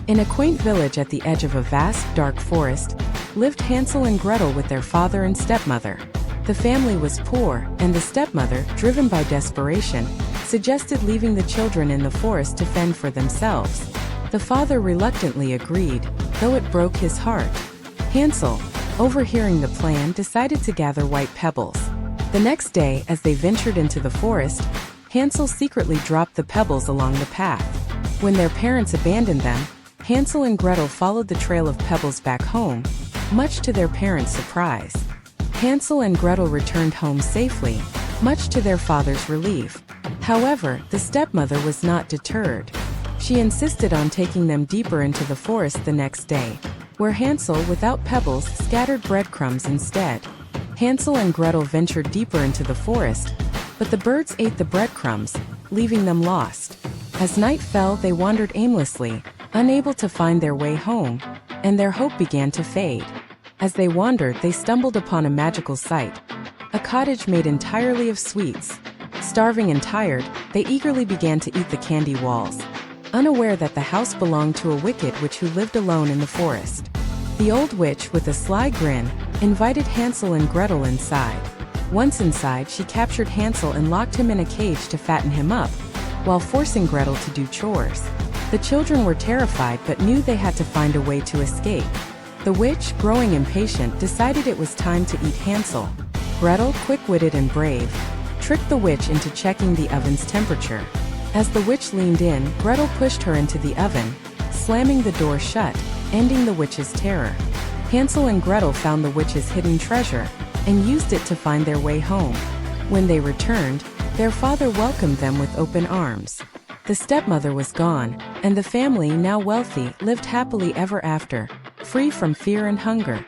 In a quaint village at the edge of a vast, dark forest, lived Hansel and Gretel with their father and stepmother. The family was poor, and the stepmother, driven by desperation, suggested leaving the children in the forest to fend for themselves. The father reluctantly agreed, though it broke his heart. Hansel, overhearing the plan, decided to gather white pebbles. The next day, as they ventured into the forest, Hansel secretly dropped the pebbles along the path. When their parents abandoned them, Hansel and Gretel followed the trail of pebbles back home, much to their parents' surprise. Hansel and Gretel returned home safely, much to their father's relief. However, the stepmother was not deterred. She insisted on taking them deeper into the forest the next day, where Hansel, without pebbles, scattered breadcrumbs instead. Hansel and Gretel ventured deeper into the forest, but the birds ate the breadcrumbs, leaving them lost. As night fell, they wandered aimlessly, unable to find their way home, and their hope began to fade. As they wandered, they stumbled upon a magical sight, a cottage made entirely of sweets. Starving and tired, they eagerly began to eat the candy walls, unaware that the house belonged to a wicked witch who lived alone in the forest. The old witch, with a sly grin, invited Hansel and Gretel inside. Once inside, she captured Hansel and locked him in a cage to fatten him up, while forcing Gretel to do chores. The children were terrified but knew they had to find a way to escape. The witch, growing impatient, decided it was time to eat Hansel. Gretel, quick-witted and brave, tricked the witch into checking the oven's temperature. As the witch leaned in, Gretel pushed her into the oven, slamming the door shut, ending the witch's terror. Hansel and Gretel found the witch's hidden treasure and used it to find their way home. When they returned, their father welcomed them with open arms. The stepmother was gone, and the family, now wealthy, lived happily ever after, free from fear and hunger.